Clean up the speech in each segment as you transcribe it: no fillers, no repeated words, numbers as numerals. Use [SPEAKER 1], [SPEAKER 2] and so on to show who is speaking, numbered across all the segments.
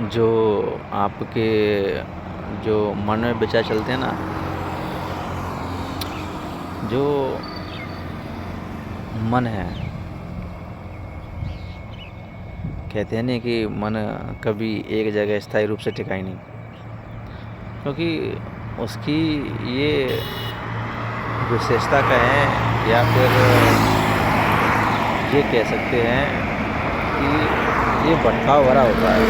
[SPEAKER 1] जो आपके जो मन में विचार चलते हैं ना, जो मन है, कहते हैं नहीं कि मन कभी एक जगह स्थायी रूप से टिका ही नहीं, क्योंकि उसकी ये विशेषता कहें या फिर ये कह सकते हैं कि ये भटकाव भरा होता है,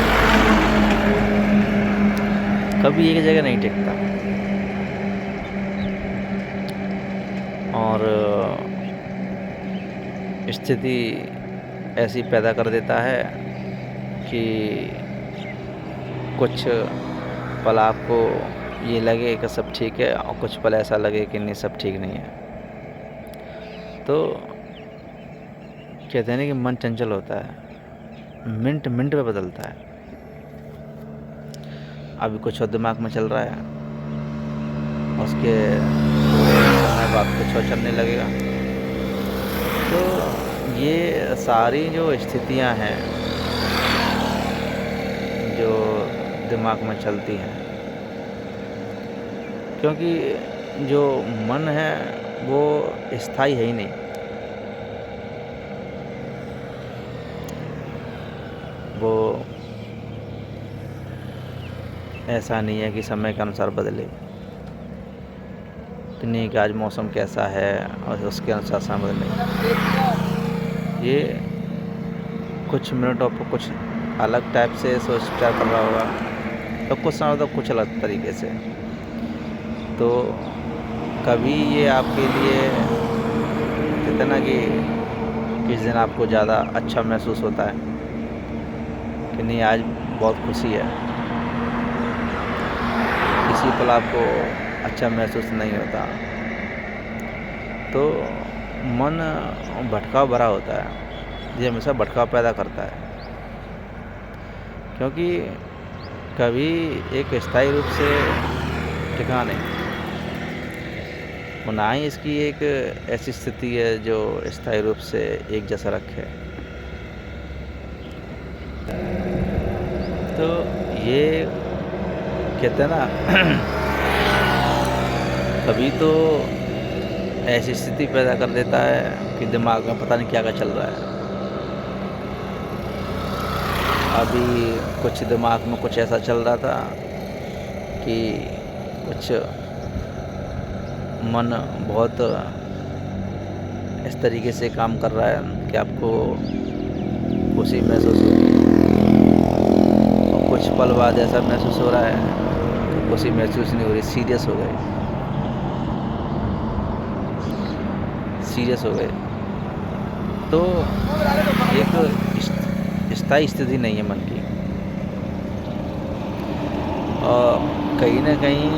[SPEAKER 1] कभी एक जगह नहीं टिकता। और स्थिति ऐसी पैदा कर देता है कि कुछ पल आपको ये लगे कि सब ठीक है और कुछ पल ऐसा लगे कि नहीं, सब ठीक नहीं है। तो कहते हैं ना कि मन चंचल होता है, मिनट मिनट में बदलता है। अभी कुछ और दिमाग में चल रहा है, उसके थोड़े समय बाद कुछ और चलने लगेगा। तो ये सारी जो स्थितियां हैं जो दिमाग में चलती हैं, क्योंकि जो मन है वो स्थायी है ही नहीं। वो ऐसा नहीं है कि समय के अनुसार बदले, कि नहीं कि आज मौसम कैसा है और उसके अनुसार समय बदले। ये कुछ मिनटों पर कुछ अलग टाइप से सोच विचार कर रहा होगा, तो कुछ समय तो कुछ अलग तरीके से। तो कभी ये आपके लिए कहते ना कि किस दिन आपको ज़्यादा अच्छा महसूस होता है कि नहीं आज बहुत खुशी है, किसी पल आपको अच्छा महसूस नहीं होता। तो मन भटकाव भरा होता है, ये हमेशा भटकाव पैदा करता है, क्योंकि कभी एक स्थायी रूप से टिका नहीं, और ना ही इसकी एक ऐसी स्थिति है जो स्थायी रूप से एक जैसा रखे। तो ये कहते हैं ना कभी तो ऐसी स्थिति पैदा कर देता है कि दिमाग में पता नहीं क्या क्या चल रहा है। अभी कुछ दिमाग में कुछ ऐसा चल रहा था कि कुछ मन बहुत इस तरीके से काम कर रहा है कि आपको खुशी महसूस होगी, और कुछ पल बाद ऐसा महसूस हो रहा है कि खुशी महसूस नहीं हो रही, सीरियस हो गए। तो एक स्थायी स्थिति नहीं है मन की, और कहीं ना कहीं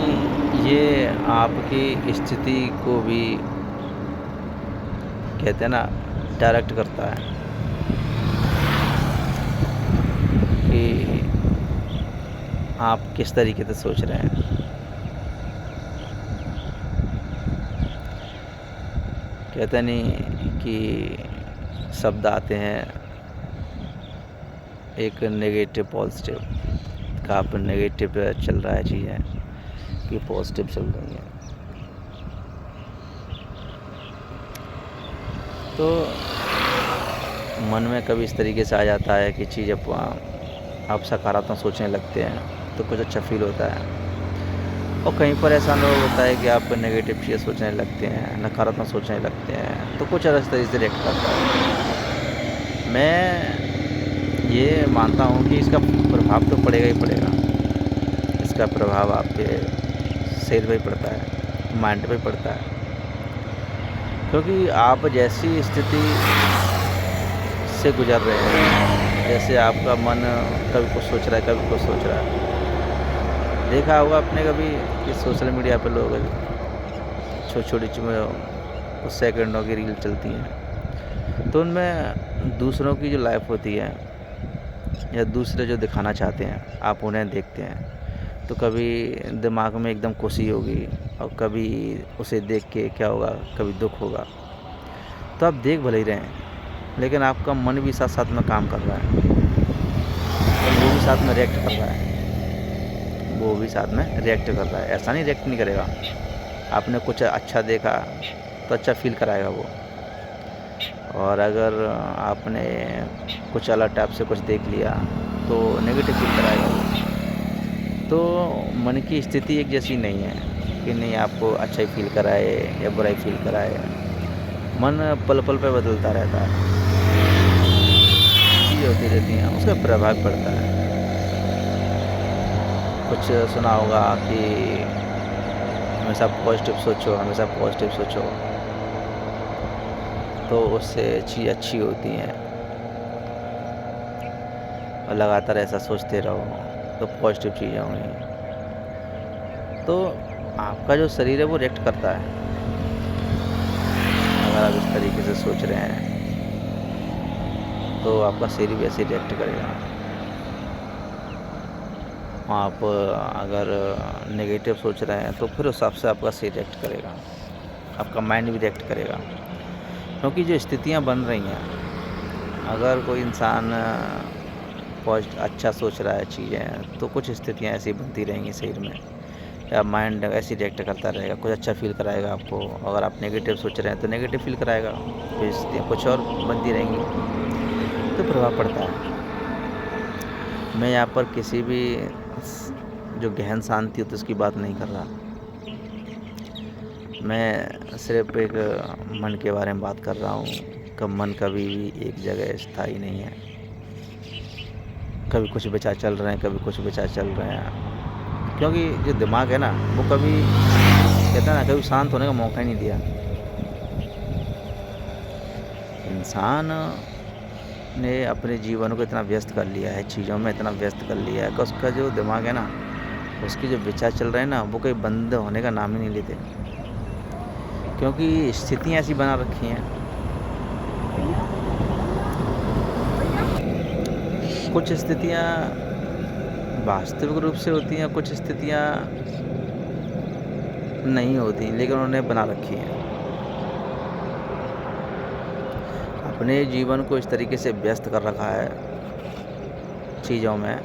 [SPEAKER 1] ये आपकी स्थिति को भी कहते हैं ना डायरेक्ट करता है कि आप किस तरीके से सोच रहे हैं। कहते नहीं कि शब्द आते हैं एक नेगेटिव पॉजिटिव, का आप नेगेटिव चल रहा है चीज़ें कि पॉजिटिव चल रही हैं। तो मन में कभी इस तरीके से आ जाता है कि चीज़ आप सकारात्मक सोचने लगते हैं तो कुछ अच्छा फील होता है, और कहीं पर ऐसा अनुभव होता है कि आप नेगेटिव चीज़ें सोचने लगते हैं, नकारात्मक सोचने लगते हैं, तो कुछ अलग तरीके से रिएक्ट करता है। मैं ये मानता हूँ कि इसका प्रभाव तो पड़ेगा ही पड़ेगा, इसका प्रभाव आपके शरीर पे ही पड़ता है, माइंड पे पड़ता है, क्योंकि आप जैसी स्थिति से गुजर रहे हैं, जैसे आपका मन कभी कुछ सोच रहा है, कभी कुछ सोच रहा है। देखा होगा आपने कभी कि सोशल मीडिया पे लोग छोटी छोटी कुछ सेकंडों की रील चलती हैं, तो उनमें दूसरों की जो लाइफ होती है या दूसरे जो दिखाना चाहते हैं आप उन्हें देखते हैं, तो कभी दिमाग में एकदम खुशी होगी और कभी उसे देख के क्या होगा, कभी दुख होगा। तो आप देख भले ही रहें, लेकिन आपका मन भी साथ साथ में काम कर रहा है। वो भी साथ में रिएक्ट कर रहा है, वो भी साथ में रिएक्ट कर रहा है। ऐसा नहीं रिएक्ट नहीं करेगा। आपने कुछ अच्छा देखा तो अच्छा फ़ील कराएगा वो, और अगर आपने कुछ अलग टाइप से कुछ देख लिया तो नेगेटिव फ़ील कराएगा वो। तो मन की स्थिति एक जैसी नहीं है कि नहीं आपको अच्छा ही फ़ील कराए या बुरा ही फ़ील कराए। मन पल-पल पे बदलता रहता है, चीज़ें होती रहती हैं, उसका प्रभाव पड़ता है। कुछ सुना होगा कि हमेशा पॉज़िटिव सोचो, हमेशा पॉज़िटिव सोचो, तो उससे चीज़ अच्छी होती हैं। और लगातार ऐसा सोचते रहो तो पॉज़िटिव चीज़ें होंगी। तो आपका जो शरीर है वो रिएक्ट करता है। अगर आप इस तरीके से सोच रहे हैं तो आपका शरीर भी ऐसे ही रिएक्ट करेगा। आप अगर नेगेटिव सोच रहे हैं तो फिर उस हिसाब से आपका शरीर रिएक्ट करेगा, आपका माइंड भी रिएक्ट करेगा। क्योंकि जो स्थितियाँ बन रही हैं, अगर कोई इंसान अच्छा सोच रहा है चीज़ें, तो कुछ स्थितियाँ ऐसी बनती रहेंगी शरीर में, या माइंड ऐसे रिएक्ट करता रहेगा, कुछ अच्छा फ़ील कराएगा आपको। अगर आप नेगेटिव सोच रहे हैं तो नेगेटिव फ़ील कराएगा, फिर स्थितियाँ कुछ और बनती रहेंगी, तो प्रभाव पड़ता है। मैं यहाँ पर किसी भी जो गहन शांति होती है उसकी बात नहीं कर रहा। मैं सिर्फ़ एक मन के बारे में बात कर रहा हूँ कि मन कभी भी एक जगह स्थायी नहीं है। कभी कुछ विचार चल रहे हैं, कभी कुछ विचार चल रहे हैं। क्योंकि जो दिमाग है ना, वो कभी कहते हैं ना, कभी शांत होने का मौका ही नहीं दिया। इंसान ने अपने जीवन को इतना व्यस्त कर लिया है, चीज़ों में इतना व्यस्त कर लिया है कि उसका जो दिमाग है ना, उसके जो विचार चल रहे हैं ना, वो कहीं बंद होने का नाम ही नहीं लेते। क्योंकि स्थितियाँ ऐसी बना रखी हैं, कुछ स्थितियाँ वास्तविक रूप से होती हैं, कुछ स्थितियाँ नहीं होती, लेकिन उन्होंने बना रखी हैं। अपने जीवन को इस तरीके से व्यस्त कर रखा है चीज़ों में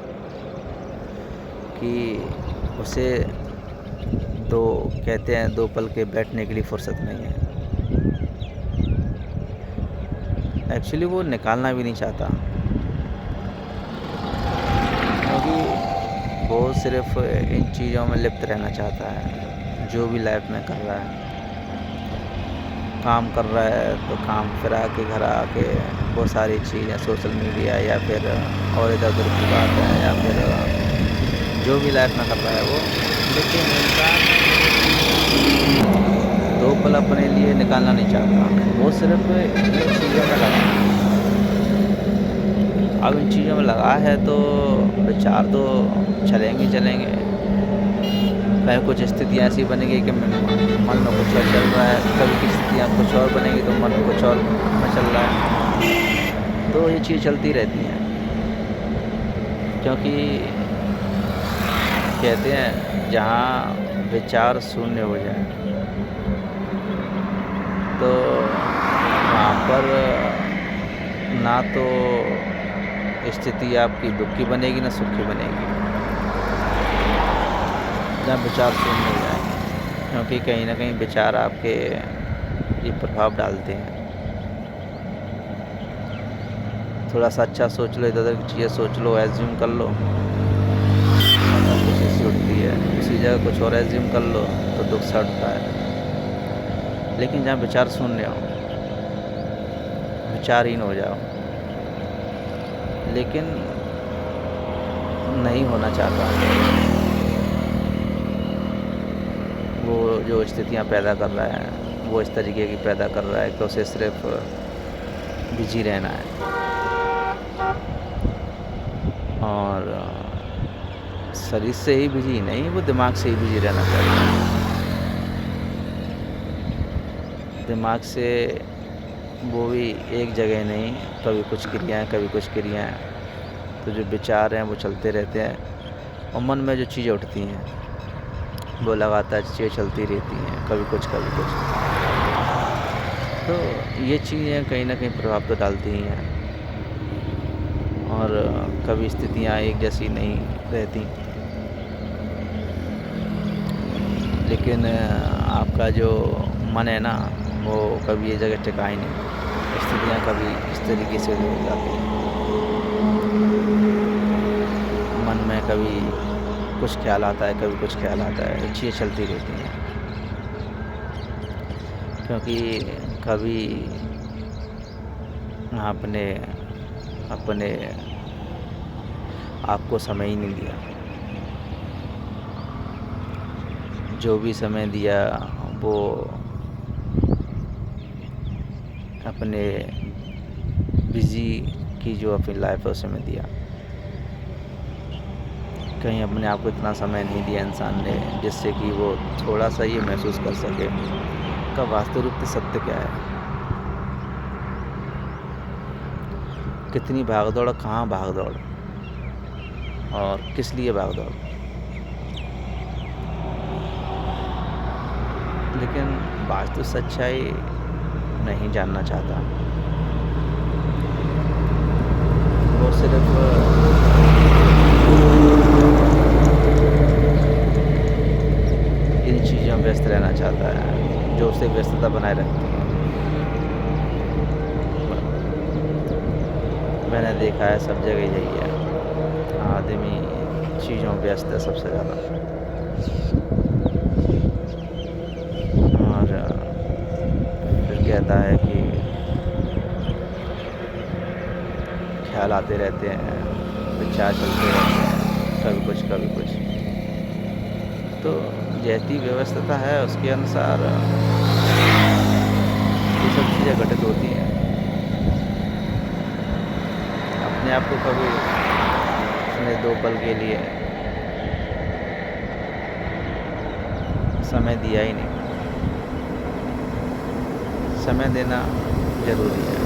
[SPEAKER 1] कि उसे कहते हैं, 2 पल के बैठने के लिए फुर्सत नहीं है। एक्चुअली वो निकालना भी नहीं चाहता, क्योंकि वो सिर्फ़ इन चीज़ों में लिप्त रहना चाहता है, जो भी लाइफ़ में कर रहा है। काम कर रहा है तो काम, फिर आके घर आके वो सारी चीज़ें, सोशल मीडिया या फिर और इधर-उधर की बात है, या फिर जो भी लाइफ़ में कर रहा है वो। लेकिन इंसान 2 पल अपने लिए निकालना नहीं चाहता, वो सिर्फ़ इन चीज़ों में लगा है। अब इन चीज़ों में लगा है तो विचार तो चलेंगे ही चलेंगे। कहीं कुछ स्थितियाँ ऐसी बनेंगी कि मन में कुछ और चल रहा है, कभी की स्थितियाँ कुछ और बनेंगी तो मन में कुछ और में चल रहा है। तो ये चीज़ चलती रहती हैं, क्योंकि कहते हैं जहाँ विचार शून्य हो जाए तो वहाँ पर ना तो स्थिति आपकी दुःख की बनेगी ना सुख की बनेगी। जहाँ विचार शून्य हो जाए, क्योंकि कहीं न कहीं विचार आपके ये प्रभाव डालते हैं। थोड़ा-सा अच्छा सोच लो, इधर-उधर की चीज़ें सोच लो, एज़्यूम कर लो, और खुशी सी उठती है। उसी जगह कुछ और एज़्यूम कर लो तो दुःख सा उठता है। लेकिन जहाँ विचार शून्य हो, विचारहीन हो जाओ, लेकिन नहीं होना चाहता, वो जो स्थितियाँ पैदा कर रहा है, वो इस तरीके की पैदा कर रहा है कि उसे सिर्फ़ बिज़ी रहना है। और शरीर से ही बिज़ी नहीं, वो दिमाग से ही बिज़ी रहना चाहता है। दिमाग से वो भी एक जगह नहीं, कभी कुछ क्रियाएँ, कभी कुछ क्रियाएँ। तो जो विचार हैं वो चलते रहते हैं, और मन में जो चीज़ें उठती हैं वो लगातार चीज़ें चलती रहती हैं, कभी कुछ, कभी कुछ। तो ये चीज़ें कहीं न कहीं प्रभाव तो डालती ही हैं। और कभी स्थितियाँ एक जैसी नहीं रहती। लेकिन आपका जो मन है ना, वो कभी ये जगह टिका ही नहीं। स्थितियाँ कभी इस तरीके से हो जाती हैं। मन में कभी कुछ ख्याल आता है, कभी कुछ ख्याल आता है, ये चीज़ें चलती रहती हैं। क्योंकि कभी आपने अपने आप को समय ही नहीं दिया। जो भी समय दिया वो अपने बिज़ी की जो अपनी लाइफ है उसमें दिया। कहीं अपने आप को इतना समय नहीं दिया इंसान ने जिससे कि वो थोड़ा सा ये महसूस कर सके का वास्तविक रूप से सत्य क्या है। कितनी भागदौड़, कहाँ भागदौड़ और किस लिए भागदौड़। लेकिन वास्तविक सच्चाई नहीं जानना चाहता। वो सिर्फ इन चीज़ों में व्यस्त रहना चाहता है जो उसे व्यस्तता बनाए रखती है। मैंने देखा है सब जगह यही है, आदमी चीज़ों में व्यस्त है सबसे ज़्यादा। और फिर कहता है कि ख्याल आते रहते हैं, विचार चलते रहते हैं, कभी कुछ कभी कुछ। तो जैसी व्यवस्था है उसके अनुसार ये सब चीज़ें घटित होती हैं। अपने आप को कभी उसने 2 पल के लिए समय दिया ही नहीं। समय देना ज़रूरी है।